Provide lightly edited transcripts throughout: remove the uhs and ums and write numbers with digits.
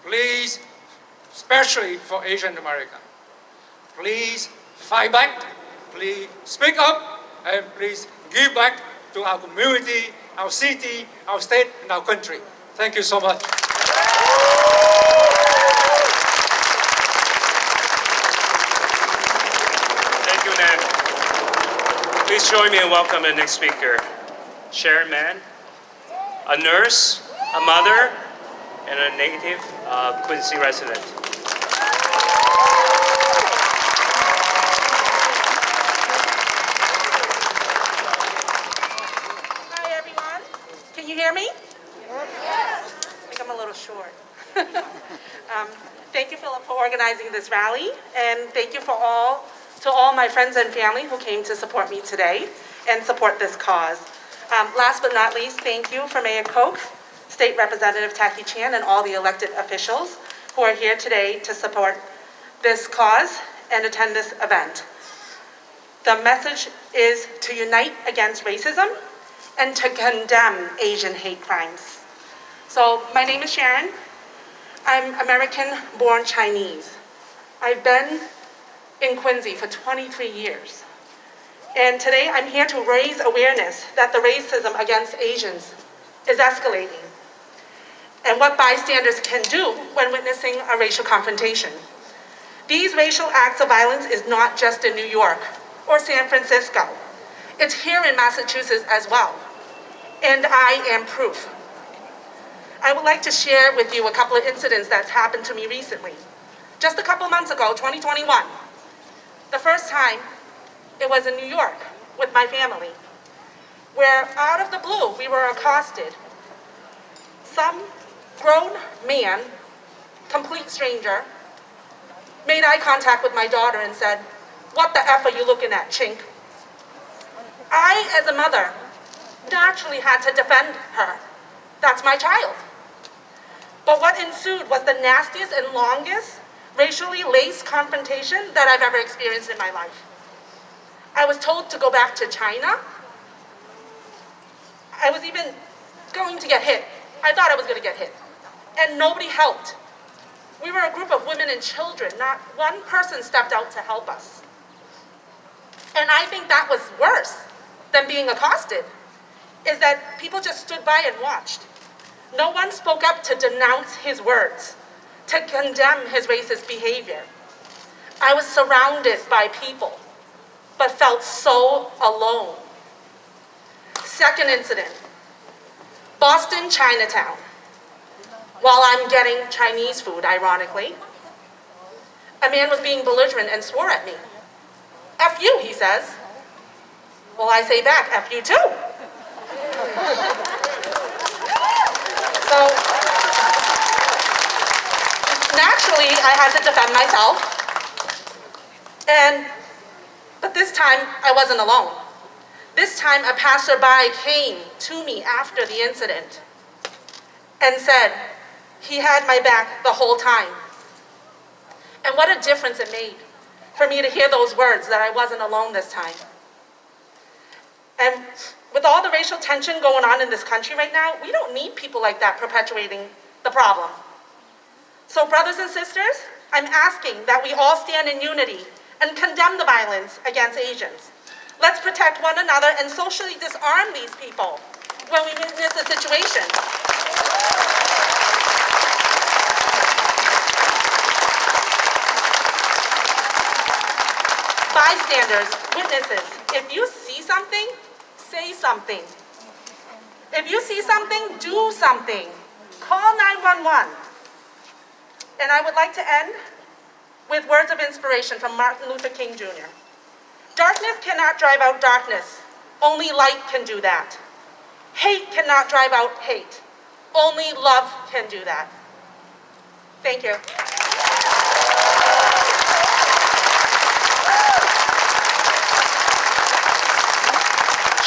please, especially for Asian American, please fight back, please speak up, and please give back to our community, our city, our state, and our country. Thank you so much. Thank you, Nan. Please join me in welcoming the next speaker, Sharon Mann, a nurse, a mother, and a native Quincy resident. Hi, everyone. Can you hear me? Yes. I think I'm a little short. Thank you, Philip, for organizing this rally, and thank you to all my friends and family who came to support me today and support this cause. Last but not least, thank you for Mayor Koch, State Representative Taki Chan, and all the elected officials who are here today to support this cause and attend this event. The message is to unite against racism and to condemn Asian hate crimes. So my name is Sharon. I'm American-born Chinese. I've been in Quincy for 23 years. And today I'm here to raise awareness that the racism against Asians is escalating and what bystanders can do when witnessing a racial confrontation. These racial acts of violence is not just in New York or San Francisco. It's here in Massachusetts as well. And I am proof. I would like to share with you a couple of incidents that's happened to me recently. Just a couple months ago, 2021, the first time it was in New York with my family, where out of the blue we were accosted. Some grown man, complete stranger, made eye contact with my daughter and said, "What the F are you looking at, chink?" I, as a mother, naturally had to defend her. That's my child. But what ensued was the nastiest and longest racially laced confrontation that I've ever experienced in my life. I was told to go back to China. I was even going to get hit. I thought I was going to get hit. And nobody helped. We were a group of women and children. Not one person stepped out to help us. And I think that was worse than being accosted, is that people just stood by and watched. No one spoke up to denounce his words, to condemn his racist behavior. I was surrounded by people, but felt so alone. Second incident, Boston, Chinatown. While I'm getting Chinese food, ironically, a man was being belligerent and swore at me. "F you," he says. Well, I say back, "F you too." So, naturally, I had to defend myself. But this time, I wasn't alone. This time, a passerby came to me after the incident and said he had my back the whole time. And what a difference it made for me to hear those words, that I wasn't alone this time. And with all the racial tension going on in this country right now, we don't need people like that perpetuating the problem. So brothers and sisters, I'm asking that we all stand in unity and condemn the violence against Asians. Let's protect one another and socially disarm these people when we witness a situation. Bystanders, witnesses, if you see something, say something. If you see something, do something. Call 911. And I would like to end with words of inspiration from Martin Luther King Jr. Darkness cannot drive out darkness. Only light can do that. Hate cannot drive out hate. Only love can do that. Thank you.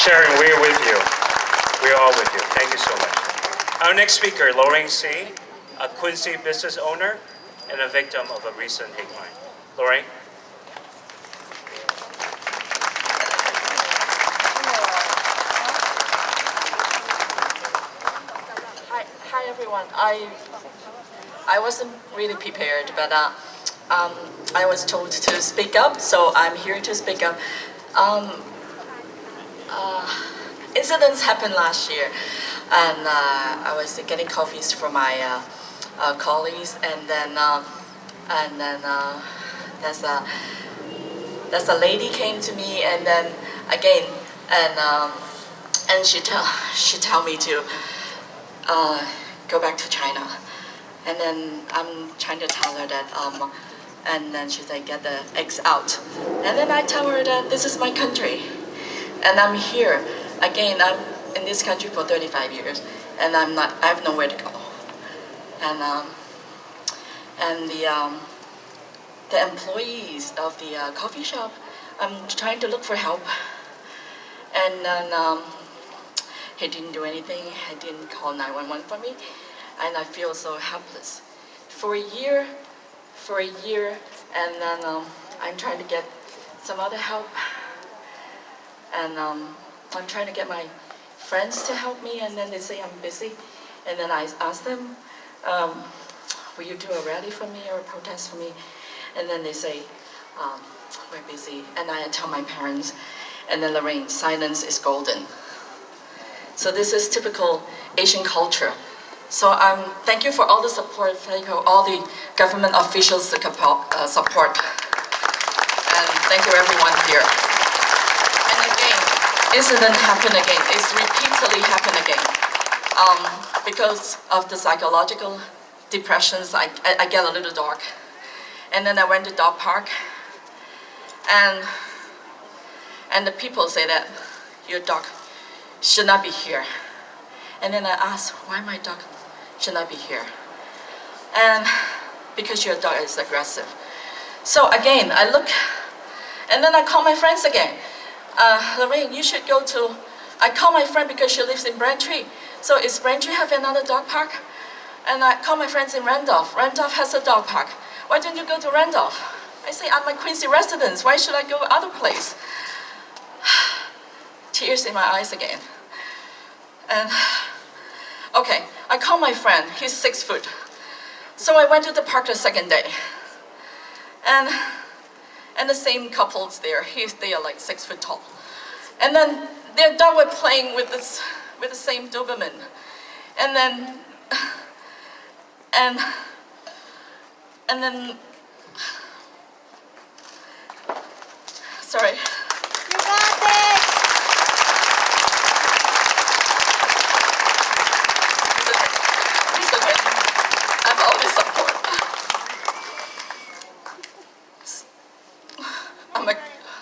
Sharon, we're with you. We're all with you. Thank you so much. Our next speaker, Lorraine C., a Quincy business owner and a victim of a recent hate crime. Lorraine? Hi everyone. everyone. I wasn't really prepared, but I was told to speak up, so I'm here to speak up. Um, Incidents happened last year, and I was getting coffees from my colleagues, and then there's a lady came to me, and then again, and she tell me to go back to China, and then I'm trying to tell her that and then she said get the eggs out, and then I tell her that this is my country, and I'm here again. I'm in this country for 35 years, and I have nowhere to go, and the employees of the coffee shop, I'm trying to look for help, and then he didn't do anything. He didn't call 911 for me, and I feel so helpless. For a year, and then I'm trying to get some other help, and I'm trying to get my friends to help me, and then they say I'm busy, and then I ask them, will you do a rally for me or a protest for me? And then they say, we're busy, and I tell my parents, and then Lorraine, silence is golden. So this is typical Asian culture. So thank you for all the support, thank you all the government officials support, and thank you everyone here. And again, incident happen again, it's repeatedly happen again. Because of the psychological depressions, I get a little dark. And then I went to dog park, and the people say that your dog should not be here. And then I asked, why my dog should not be here? And because your dog is aggressive. So again, I look, and then I call my friends again. Lorraine, you should go to, I call my friend because she lives in Braintree. So is Braintree have another dog park? And I call my friends in Randolph. Randolph has a dog park. Why don't you go to Randolph? I say, I'm a Quincy resident. Why should I go other place? Tears in my eyes again. And okay, I call my friend. He's 6 foot. So I went to the park the second day. And the same couples there. They are like 6 foot tall. And then their dog were playing with the same Doberman. And then sorry. You got this! It's okay. I'm always support.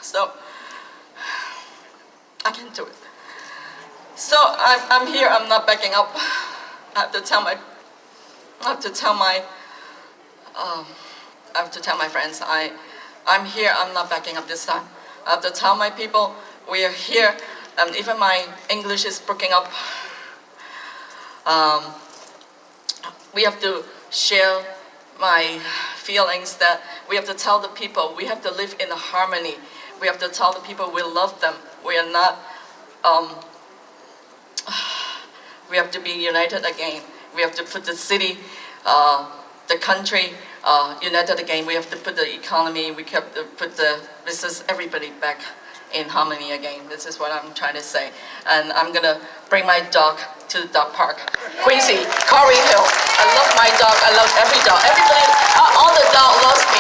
So I can do it. So I'm here. I'm not backing up. I have to tell my friends. I'm here. I'm not backing up this time. I have to tell my people we are here. And even my English is breaking up. We have to share my feelings that we have to tell the people we have to live in a harmony. We have to tell the people we love them. We are not. We have to be united again. We have to put the city, the country united again. We have to put the economy, we have to put the business, everybody back in harmony again. This is what I'm trying to say. And I'm gonna bring my dog to the dog park. Quincy, Corey Hill. I love my dog, I love every dog. Everybody, all the dog loves me.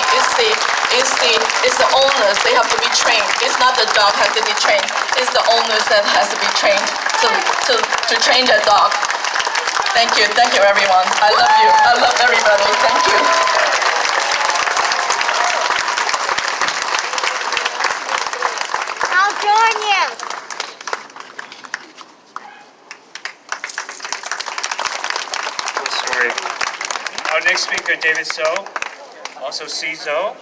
It's the owners, they have to be trained. It's not the dog has to be trained. It's the owners that has to be trained to train their dog. Thank you everyone. I love you. I love everybody. Thank you. I'll join you. Cool story. Our next speaker, David So, also CISO.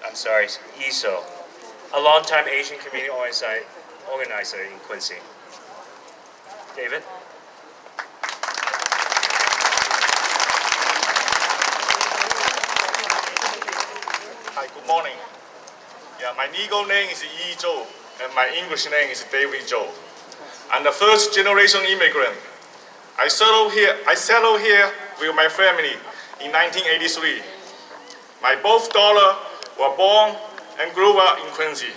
I'm sorry, ESO, a longtime Asian community organizer in Quincy. David? Hi, good morning. Yeah, my legal name is Yi Zhou, and my English name is David Zhou. I'm the first generation immigrant. I settled here with my family in 1983. My both daughters were born and grew up in Quincy.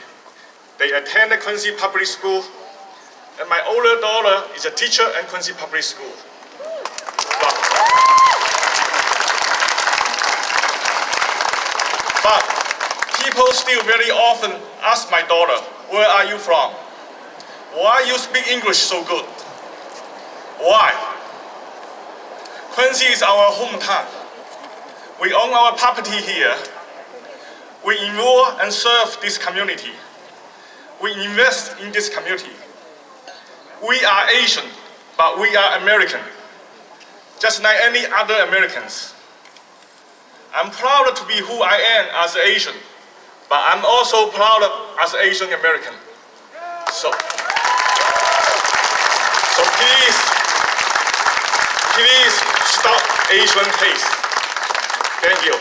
They attended Quincy Public School, and my older daughter is a teacher at Quincy Public School. But people still very often ask my daughter, where are you from? Why you speak English so good? Why? Quincy is our hometown. We own our property here. We involve and serve this community. We invest in this community. We are Asian, but we are American, just like any other Americans. I'm proud to be who I am as an Asian, but I'm also proud as an Asian American. So please stop Asian hate. Thank you.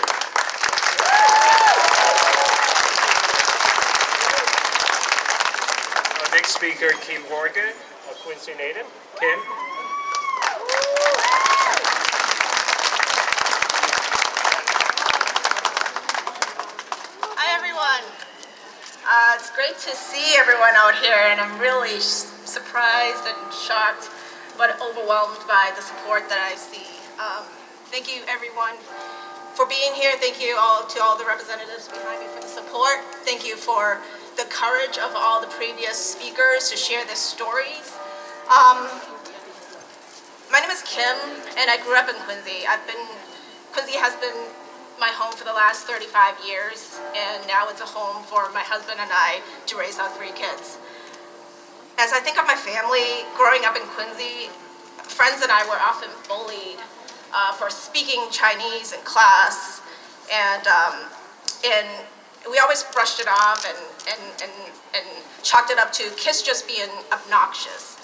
Our next speaker, Kim Morgan, a Quincy native. Kim. Hi everyone. It's great to see everyone out here, and I'm really surprised and shocked, but overwhelmed by the support that I see. Thank you everyone for being here. Thank you to all the representatives behind me for the support. Thank you for the courage of all the previous speakers to share their stories. My name is Kim, and I grew up in Quincy. Quincy has been my home for the last 35 years, and now it's a home for my husband and I to raise our 3 kids. As I think of my family, growing up in Quincy, friends and I were often bullied for speaking Chinese in class, and we always brushed it off and chalked it up to kids just being obnoxious.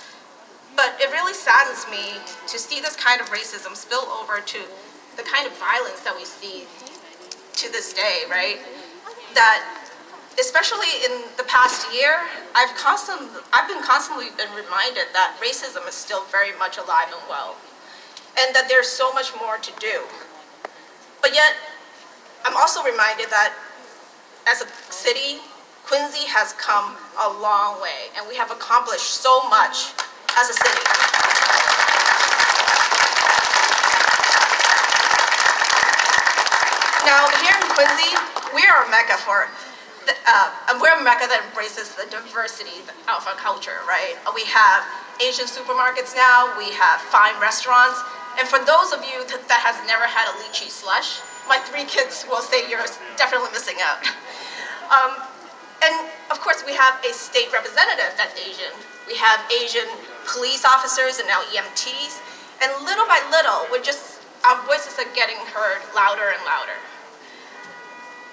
But it really saddens me to see this kind of racism spill over to the kind of violence that we see to this day, right? That, especially in the past year, I've been constantly reminded that racism is still very much alive and well, and that there's so much more to do. But yet, I'm also reminded that as a city, Quincy has come a long way, and we have accomplished so much as a city. Now, here in Quincy, we are a mecca that embraces the diversity of our culture, right? We have Asian supermarkets now, we have fine restaurants, and for those of you that has never had a lychee slush, my 3 kids will say you're definitely missing out. And of course, we have a state representative that's Asian. We have Asian police officers and now EMTs, and little by little, our voices are getting heard louder and louder.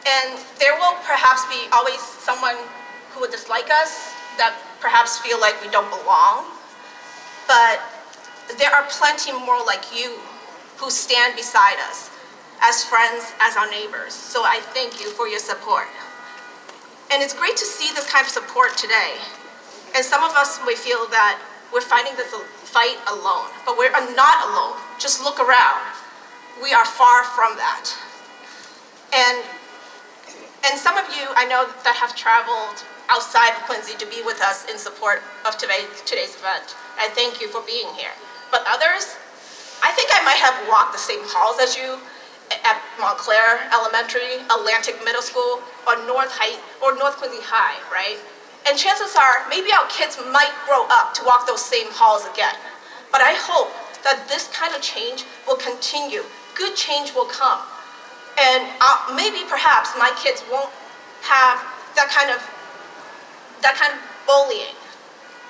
And there will perhaps be always someone who would dislike us, that perhaps feel like we don't belong. But there are plenty more like you who stand beside us as friends, as our neighbors. So I thank you for your support. And it's great to see this kind of support today. And some of us may feel that we're fighting this fight alone, but we're not alone. Just look around. We are far from that. And some of you I know that have traveled outside of Quincy to be with us in support of today's event. I thank you for being here. But others, I think I might have walked the same halls as you at Montclair Elementary, Atlantic Middle School, or North Quincy High, right? And chances are, maybe our kids might grow up to walk those same halls again. But I hope that this kind of change will continue. Good change will come. And maybe perhaps my kids won't have that kind of bullying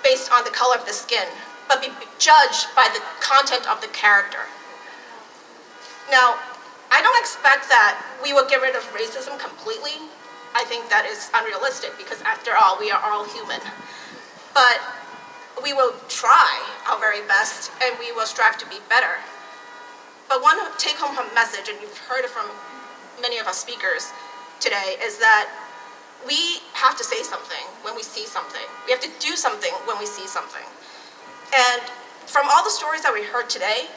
based on the color of the skin, but be judged by the content of the character. Now, I don't expect that we will get rid of racism completely. I think that is unrealistic because after all, we are all human. But we will try our very best and we will strive to be better. But one take-home message, and you've heard it from many of our speakers today, is that we have to say something when we see something. We have to do something when we see something. And From all the stories that we heard today,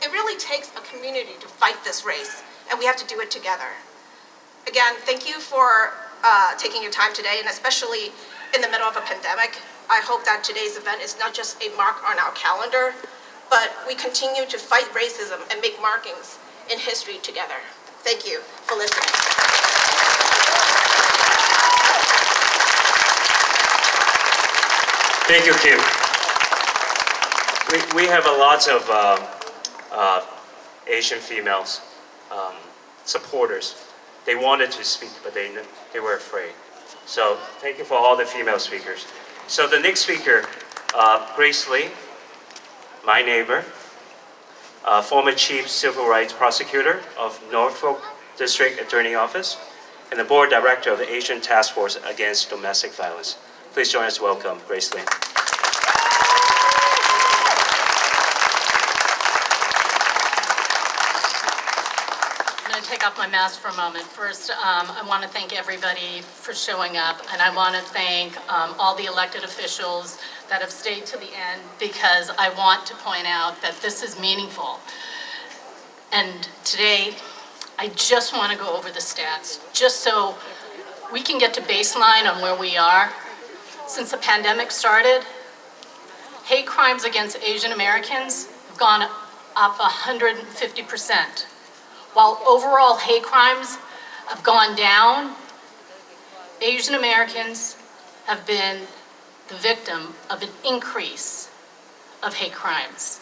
it really takes a community to fight this race, and we have to do it together. Again, thank you for taking your time today, and especially in the middle of a pandemic. I hope that today's event is not just a mark on our calendar, but we continue to fight racism and make markings in history together. Thank you for listening. Thank you, Kim. We have a lot of Asian females supporters. They wanted to speak, but they were afraid. So thank you for all the female speakers. So the next speaker, Grace Lee, my neighbor, former Chief Civil Rights Prosecutor of Norfolk District Attorney Office, and the Board Director of the Asian Task Force Against Domestic Violence. Please join us to welcome Grace Lee. I'm going to take off my mask for a moment. First, I want to thank everybody for showing up, and I want to thank all the elected officials that have stayed to the end, because I want to point out that this is meaningful. And today, I just want to go over the stats, just so we can get to baseline on where we are. Since the pandemic started, hate crimes against Asian Americans have gone up 150%. While overall hate crimes have gone down, Asian Americans have been the victim of an increase of hate crimes.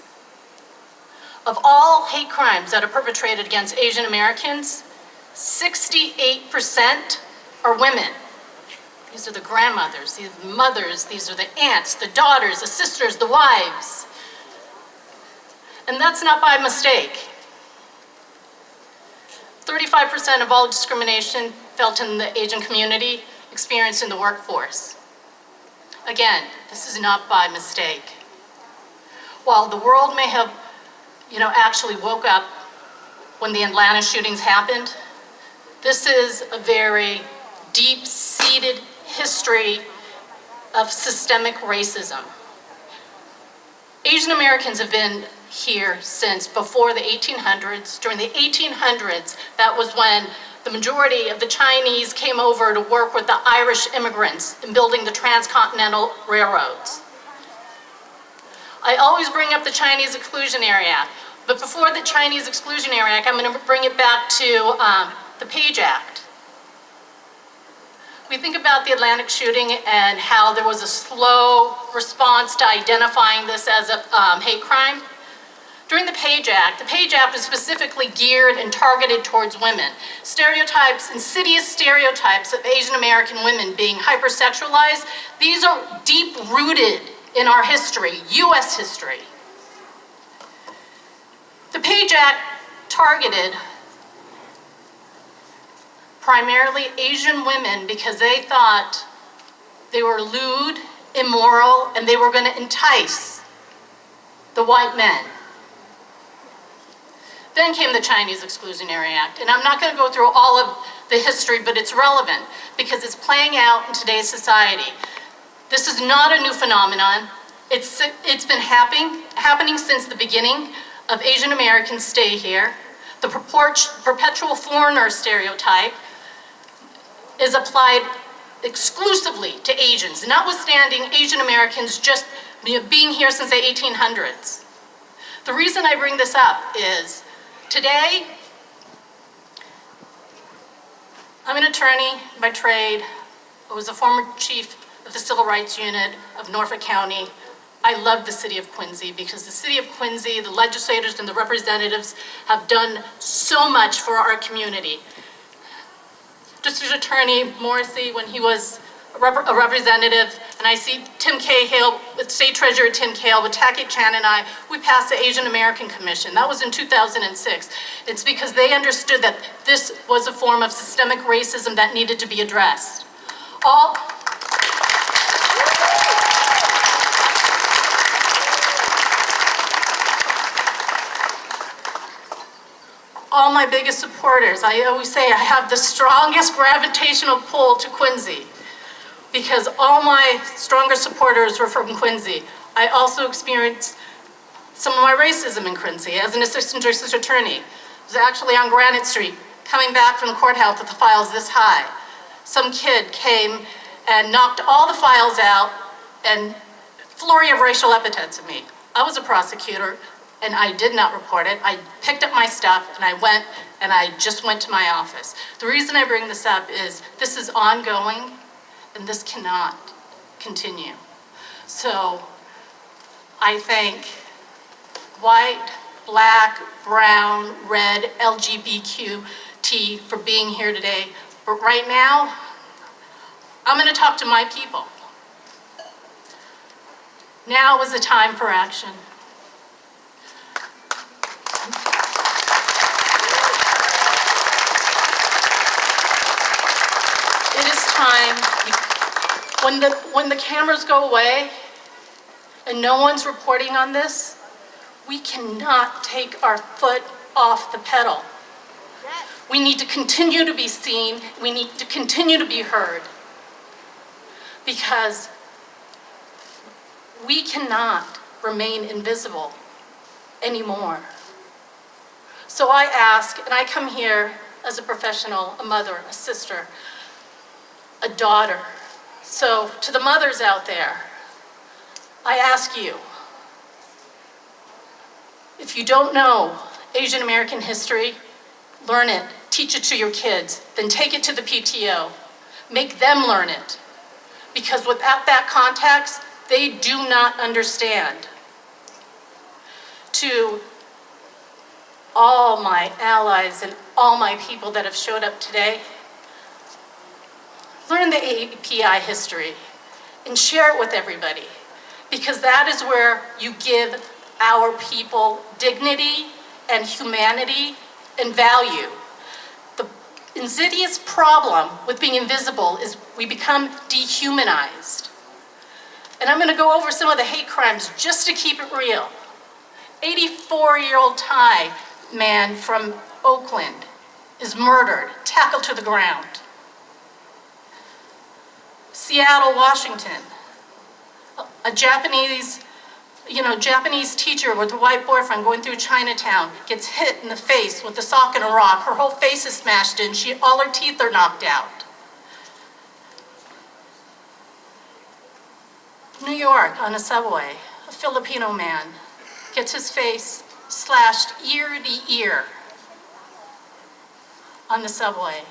Of all hate crimes that are perpetrated against Asian Americans, 68% are women. These are the grandmothers, these are the mothers, these are the aunts, the daughters, the sisters, the wives. And that's not by mistake. 35% of all discrimination felt in the Asian community experienced in the workforce. Again, this is not by mistake. While the world may have, actually woke up when the Atlanta shootings happened, this is a very deep-seated history of systemic racism. Asian Americans have been here since before the 1800s. During the 1800s, that was when the majority of the Chinese came over to work with the Irish immigrants in building the transcontinental railroads. I always bring up the Chinese Exclusionary Act, but before the Chinese Exclusionary Act, I'm going to bring it back to the Page Act. We think about the Atlantic shooting and how there was a slow response to identifying this as a hate crime. During the Page Act was specifically geared and targeted towards women. Stereotypes, insidious stereotypes of Asian American women being hypersexualized, these are deep-rooted in our history, US history. The Page Act targeted primarily Asian women because they thought they were lewd, immoral, and they were going to entice the white men. Then came the Chinese Exclusionary Act, and I'm not going to go through all of the history, but it's relevant because it's playing out in today's society. This is not a new phenomenon. It's been happening since the beginning of Asian American stay here. The perpetual foreigner stereotype is applied exclusively to Asians, notwithstanding Asian Americans just being here since the 1800s. The reason I bring this up is today, I'm an attorney by trade. I was a former chief of the Civil Rights Unit of Norfolk County. I love the city of Quincy because the city of Quincy, the legislators and the representatives have done so much for our community. District Attorney Morrissey, when he was a representative, and I see Tim Cahill, with State Treasurer Tim Cahill, with Tackett Chan and I, we passed the Asian American Commission. That was in 2006. It's because they understood that this was a form of systemic racism that needed to be addressed. All my biggest supporters, I always say I have the strongest gravitational pull to Quincy because all my strongest supporters were from Quincy. I also experienced some of my racism in Quincy as an assistant district attorney. I was actually on Granite Street, coming back from the courthouse with the files this high. Some kid came and knocked all the files out and flurry of racial epithets at me. I was a prosecutor and I did not report it. I picked up my stuff and I just went to my office. The reason I bring this up is this is ongoing and this cannot continue. So I thank white, black, brown, red, LGBTQ for being here today. But right now, I'm going to talk to my people. Now is the time for action. It is time, when the cameras go away and no one's reporting on this, we cannot take our foot off the pedal. We need to continue to be seen. We need to continue to be heard. Because we cannot remain invisible anymore. So I ask, and I come here as a professional, a mother, a sister, a daughter. So to the mothers out there, I ask you, if you don't know Asian American history, learn it, teach it to your kids, then take it to the PTO. Make them learn it. Because without that context, they do not understand. To all my allies and all my people that have showed up today, learn the API history and share it with everybody. Because that is where you give our people dignity and humanity and value. The insidious problem with being invisible is we become dehumanized. And I'm going to go over some of the hate crimes just to keep it real. 84-year-old Thai man from Oakland is murdered, tackled to the ground. Seattle, Washington, a Japanese teacher with a white boyfriend going through Chinatown gets hit in the face with a sock and a rock. Her whole face is smashed in. All her teeth are knocked out. New York, on a subway, a Filipino man gets his face slashed ear to ear on the subway.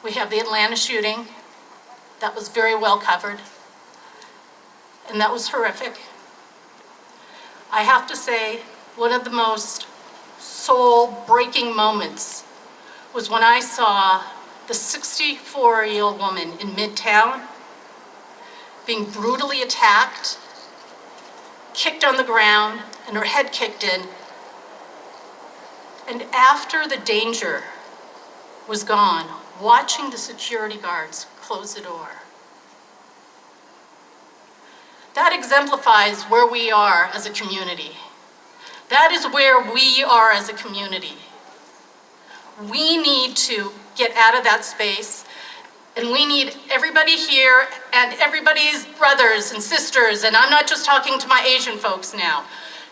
We have the Atlanta shooting. That was very well covered. And that was horrific. I have to say, one of the most soul-breaking moments was when I saw the 64-year-old woman in Midtown being brutally attacked, kicked on the ground, and her head kicked in. And after the danger was gone, watching the security guards close the door. That exemplifies where we are as a community. That is where we are as a community. We need to get out of that space, and we need everybody here and everybody's brothers and sisters, and I'm not just talking to my Asian folks now,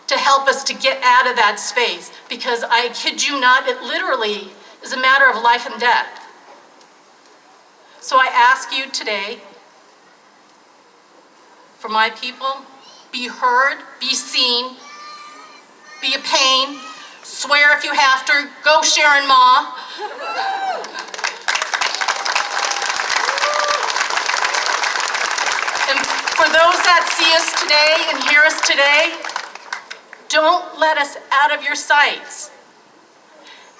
to help us to get out of that space, because I kid you not, it literally is a matter of life and death. So I ask you today, for my people, be heard, be seen, be a pain, swear if you have to, go Sharon Ma. And for those that see us today and hear us today, don't let us out of your sights.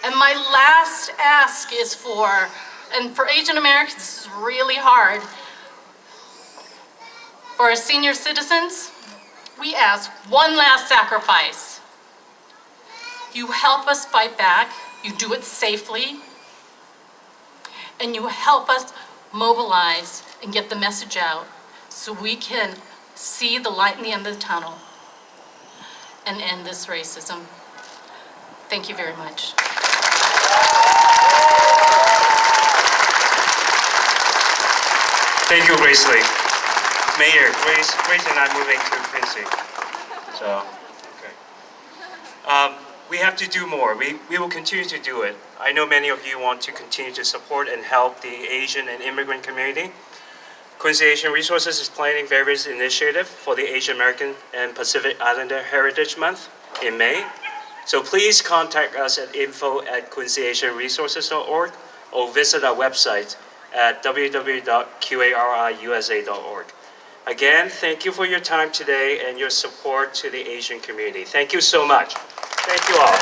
And my last ask is for Asian Americans, this is really hard. For our senior citizens, we ask one last sacrifice. You help us fight back, you do it safely, and you help us mobilize and get the message out so we can see the light in the end of the tunnel and end this racism. Thank you very much. Thank you, Grace Lee. Mayor, Grace and I are moving to Quincy. So, okay. We have to do more. We will continue to do it. I know many of you want to continue to support and help the Asian and immigrant community. Quincy Asian Resources is planning various initiatives for the Asian American and Pacific Islander Heritage Month in May. So please contact us at info@quincyasianresources.org or visit our website at www.qariusa.org. Again, thank you for your time today and your support to the Asian community. Thank you so much. Thank you all.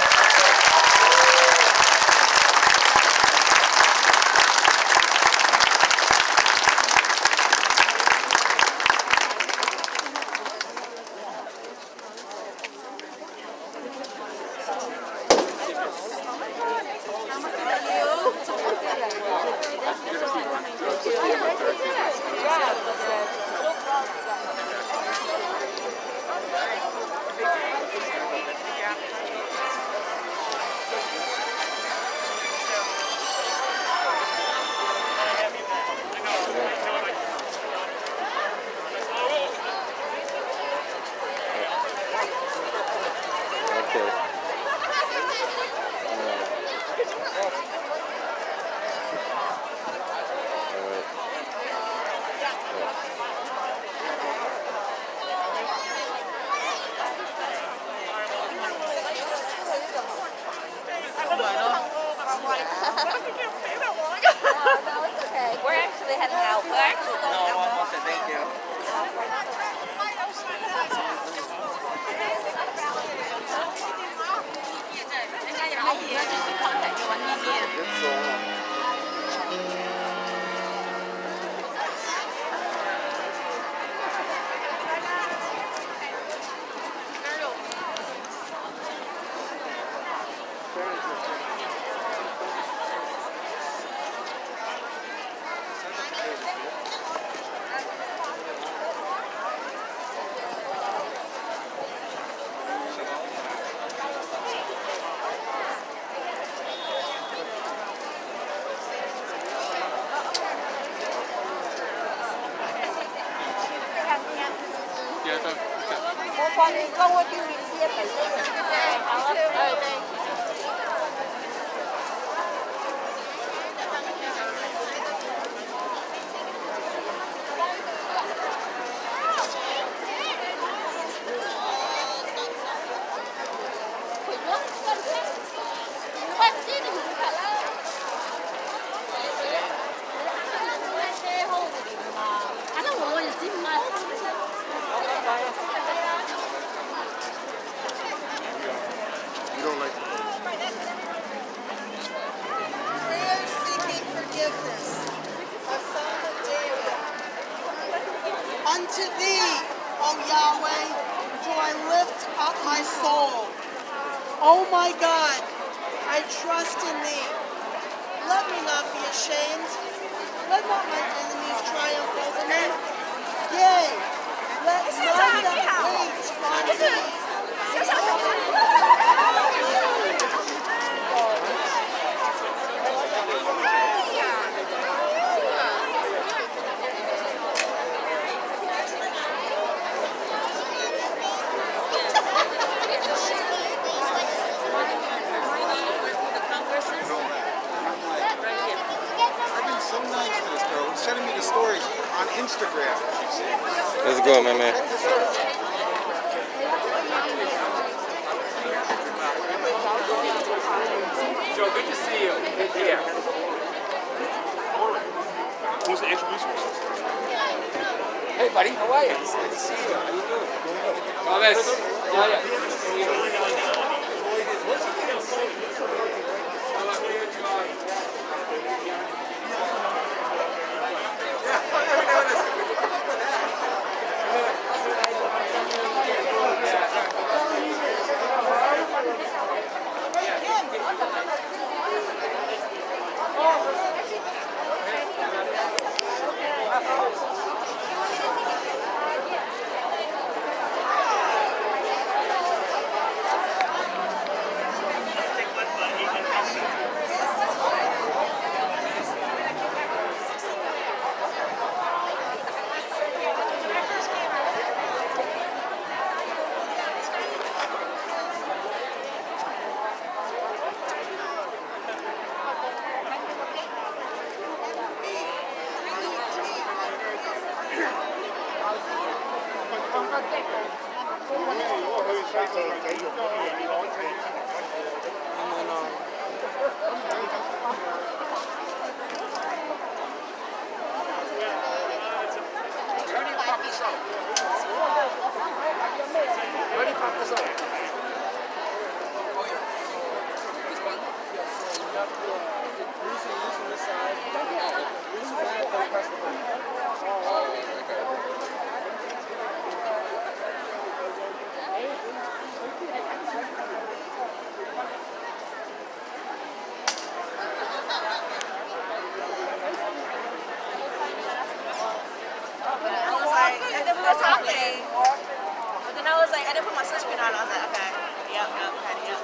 No, it's okay. We're actually heading out. We're actually going out. Thank you. Prayer seeking forgiveness. A Psalm of David. Unto thee, O Yahweh, do I lift up my soul. O my God, I trust in thee. Let me not be ashamed. Let not my enemies triumph over me. Yea, let none that wait on thee. I've been so nice to this girl. She's sending me the stories on Instagram. Let's go, my man. Joe, good to see you. Yeah. Who's the Asian Resources? Hey, buddy, how are you? Good to see you. How you doing? Thomas. And I was like, okay. Yep, okay, yep.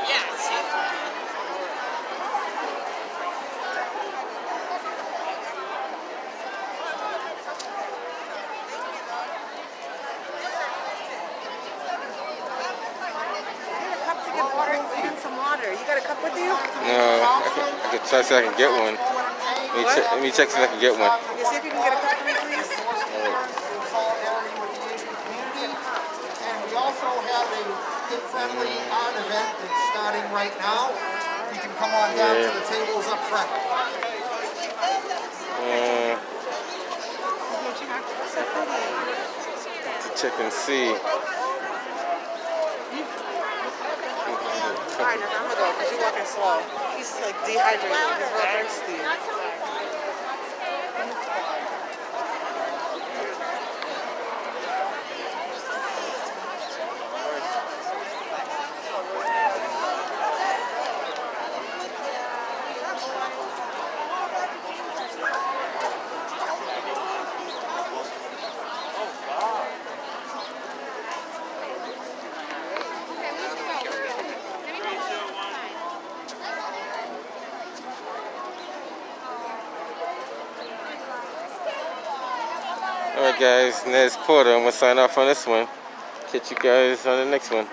Yes. Some water. You got a cup with you? No, I can try to see if I can get one. Let me check see if I can get one. You see if you can get a cup for me, please? And we also have a kid-friendly art event that's starting right now. You can come on down to the tables up front. To check and see. Alright, I'm gonna go because you're walking slow. He's like dehydrated. He's real thirsty. Alright guys, Nez Porter. I'm going to sign off on this one. Catch you guys on the next one.